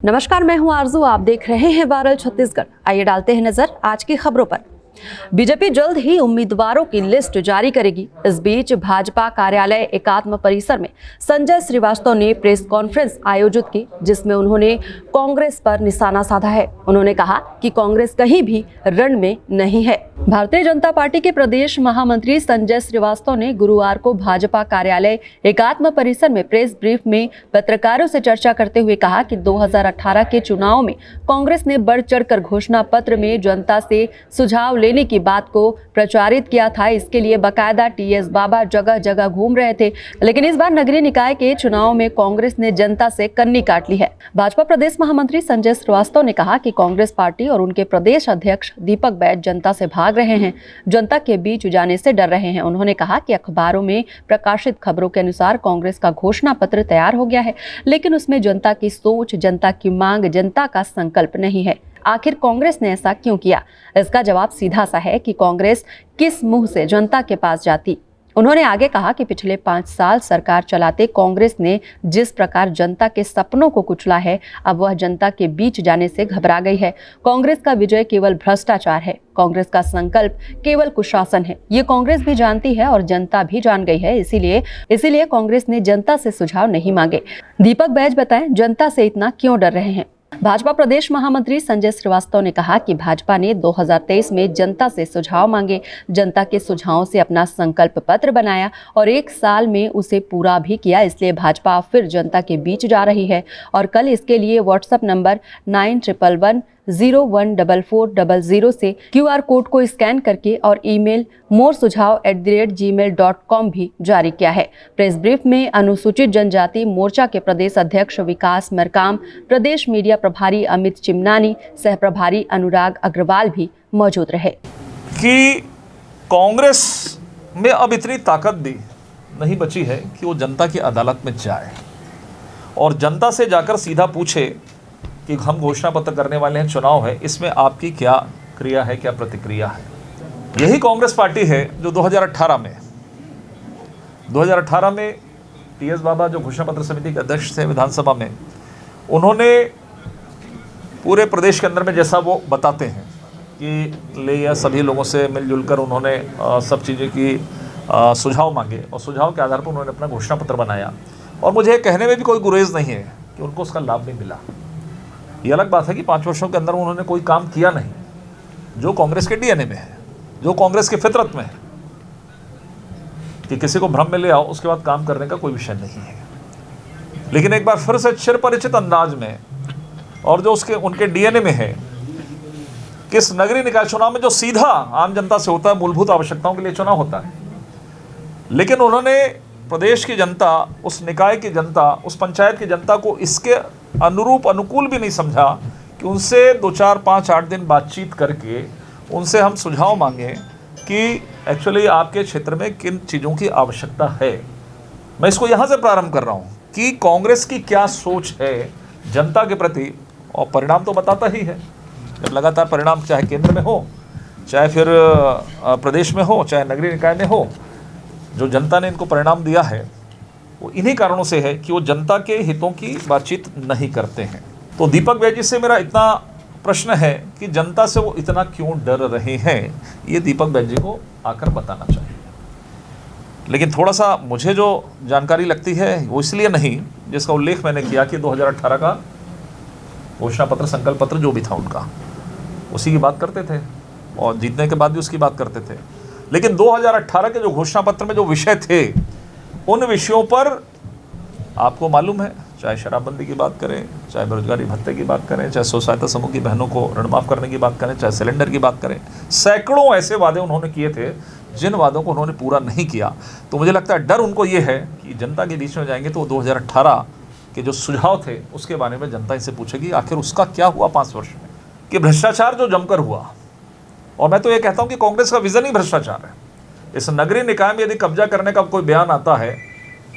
नमस्कार, मैं हूं आरजू। आप देख रहे हैं वायरल छत्तीसगढ़। आइए डालते हैं नजर आज की खबरों पर। बीजेपी जल्द ही उम्मीदवारों की लिस्ट जारी करेगी। इस बीच भाजपा कार्यालय एकात्म परिसर में संजय श्रीवास्तव ने प्रेस कॉन्फ्रेंस आयोजित की, जिसमें उन्होंने कांग्रेस पर निशाना साधा है। उन्होंने कहा कि कांग्रेस कहीं भी रण में नहीं है। भारतीय जनता पार्टी के प्रदेश महामंत्री संजय श्रीवास्तव ने गुरुवार को भाजपा कार्यालय एकात्म परिसर में प्रेस ब्रीफ में पत्रकारों से चर्चा करते हुए कहा कि 2018 के चुनाव में कांग्रेस ने बढ़ चढ़कर घोषणा पत्र में जनता से सुझाव लेने की बात को प्रचारित किया था। इसके लिए बकायदा टीएस बाबा जगह जगह घूम रहे थे, लेकिन इस बार नगरीय निकाय के चुनाव में कांग्रेस ने जनता से कन्नी काट ली है। भाजपा प्रदेश महामंत्री संजय श्रीवास्तव ने कहा कि कांग्रेस पार्टी और उनके प्रदेश अध्यक्ष दीपक बैज जनता से भाग रहे हैं, जनता के बीच जाने से डर रहे हैं। उन्होंने कहा कि अखबारों में प्रकाशित खबरों के अनुसार कांग्रेस का घोषणा पत्र तैयार हो गया है, लेकिन उसमें जनता की सोच, जनता की मांग, जनता का संकल्प नहीं है। आखिर कांग्रेस ने ऐसा क्यों किया? इसका जवाब सीधा सा है कि कांग्रेस किस मुंह से जनता के पास जाती। उन्होंने आगे कहा कि पिछले 5 साल सरकार चलाते कांग्रेस ने जिस प्रकार जनता के सपनों को कुचला है, अब वह जनता के बीच जाने से घबरा गई है। कांग्रेस का विजय केवल भ्रष्टाचार है, कांग्रेस का संकल्प केवल कुशासन है। ये कांग्रेस भी जानती है और जनता भी जान गई है। इसीलिए कांग्रेस ने जनता से सुझाव नहीं मांगे। दीपक बैज बताएं, जनता से इतना क्यों डर रहे हैं? भाजपा प्रदेश महामंत्री संजय श्रीवास्तव ने कहा कि भाजपा ने 2023 में जनता से सुझाव मांगे, जनता के सुझावों से अपना संकल्प पत्र बनाया और 1 साल में उसे पूरा भी किया। इसलिए भाजपा फिर जनता के बीच जा रही है और कल इसके लिए व्हाट्सएप नंबर 9111014400 से QR कोड को स्कैन करके और ईमेल moresujav@gmail.com भी जारी किया है। प्रेस ब्रीफ में अनुसूचित जनजाति मोर्चा के प्रदेश अध्यक्ष विकास मरकाम, प्रदेश मीडिया प्रभारी अमित चिमनानी, सह प्रभारी अनुराग अग्रवाल भी मौजूद रहे। कि कांग्रेस में अब इतनी ताकत भी नहीं बची है कि वो जनता की अदालत में जाए और जनता से जाकर सीधा पूछे कि हम घोषणा पत्र करने वाले हैं, चुनाव है, इसमें आपकी क्या क्रिया है, क्या प्रतिक्रिया है। यही कांग्रेस पार्टी है जो 2018 में टीएस बाबा जो घोषणा पत्र समिति के अध्यक्ष थे विधानसभा में, उन्होंने पूरे प्रदेश के अंदर में जैसा वो बताते हैं कि ले या सभी लोगों से मिलजुल कर उन्होंने सब चीज़ें की सुझाव मांगे और सुझाव के आधार पर उन्होंने अपना घोषणा पत्र बनाया। और मुझे कहने में भी कोई गुरेज नहीं है कि उनको उसका लाभ नहीं मिला। ये अलग बात है कि 5 वर्षों के अंदर उन्होंने कोई काम किया नहीं जो कांग्रेस के डीएनए में है, जो कांग्रेस के फितरत में है कि किसी को भ्रम में ले आओ, उसके बाद काम करने का कोई विषय नहीं है। लेकिन एक बार फिर से चिरपरिचित अंदाज में और जो उनके डीएनए में है, किस नगरीय निकाय चुनाव में जो सीधा आम जनता से होता है, मूलभूत आवश्यकताओं के लिए चुनाव होता है, लेकिन उन्होंने प्रदेश की जनता, उस निकाय की जनता, उस पंचायत की जनता को इसके अनुरूप अनुकूल भी नहीं समझा कि उनसे 2, 4, 5, 8 दिन बातचीत करके उनसे हम सुझाव मांगे कि एक्चुअली आपके क्षेत्र में किन चीज़ों की आवश्यकता है। मैं इसको यहाँ से प्रारंभ कर रहा हूँ कि कांग्रेस की क्या सोच है जनता के प्रति, और परिणाम तो बताता ही है। जब लगातार परिणाम चाहे केंद्र में हो, चाहे फिर प्रदेश में हो, चाहे नगरीय निकाय में हो, जो जनता ने इनको परिणाम दिया है वो इन्हीं कारणों से है कि वो जनता के हितों की बातचीत नहीं करते हैं। तो दीपक बैज जी से मेरा इतना प्रश्न है कि जनता से वो इतना क्यों डर रहे हैं, ये दीपक बैज जी को आकर बताना चाहिए। लेकिन थोड़ा सा मुझे जो जानकारी लगती है वो इसलिए नहीं, जिसका उल्लेख मैंने किया कि 2018 का घोषणा पत्र, संकल्प पत्र जो भी था उनका, उसी की बात करते थे और जीतने के बाद भी उसकी बात करते थे। लेकिन 2018 के जो घोषणा पत्र में जो विषय थे, उन विषयों पर आपको मालूम है, चाहे शराबबंदी की बात करें, चाहे बेरोजगारी भत्ते की बात करें, चाहे स्व सहायता समूह की बहनों को ऋण माफ़ करने की बात करें, चाहे सिलेंडर की बात करें, सैकड़ों ऐसे वादे उन्होंने किए थे जिन वादों को उन्होंने पूरा नहीं किया। तो मुझे लगता है डर उनको ये है कि जनता के बीच में जाएंगे तो 2018 के जो सुझाव थे उसके बारे में जनता इनसे पूछेगी आखिर उसका क्या हुआ 5 वर्ष में, कि भ्रष्टाचार जो जमकर हुआ। और मैं तो ये कहता हूँ कि कांग्रेस का विजन ही भ्रष्टाचार है। इस नगरीय निकाय में यदि कब्जा करने का कोई बयान आता है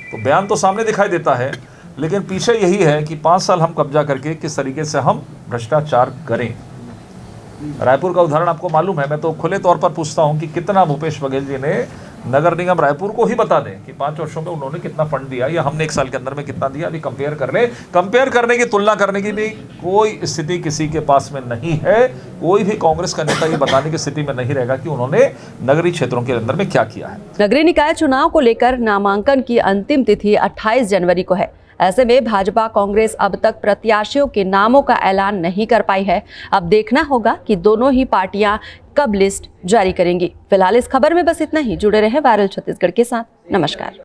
तो बयान तो सामने दिखाई देता है, लेकिन पीछे यही है कि 5 साल हम कब्जा करके किस तरीके से हम भ्रष्टाचार करें। रायपुर का उदाहरण आपको मालूम है। मैं तो खुले तौर पर पूछता हूं कि कितना भूपेश बघेल जी ने नगर निगम रायपुर को ही बता दें कि 5 वर्षों में उन्होंने कितना फंड दिया या हमने 1 साल के अंदर में कितना दिया, अभी कंपेयर कर ले। कंपेयर करने की, तुलना करने की भी कोई स्थिति किसी के पास में नहीं है। कोई भी कांग्रेस का नेता ये बताने की स्थिति में नहीं रहेगा कि उन्होंने नगरीय क्षेत्रों के अंदर में क्या किया है। नगरीय निकाय चुनाव को लेकर नामांकन की अंतिम तिथि 28 जनवरी को है। ऐसे में भाजपा कांग्रेस अब तक प्रत्याशियों के नामों का ऐलान नहीं कर पाई है। अब देखना होगा कि दोनों ही पार्टियां कब लिस्ट जारी करेंगी। फिलहाल इस खबर में बस इतना ही। जुड़े रहें वायरल छत्तीसगढ़ के साथ। नमस्कार।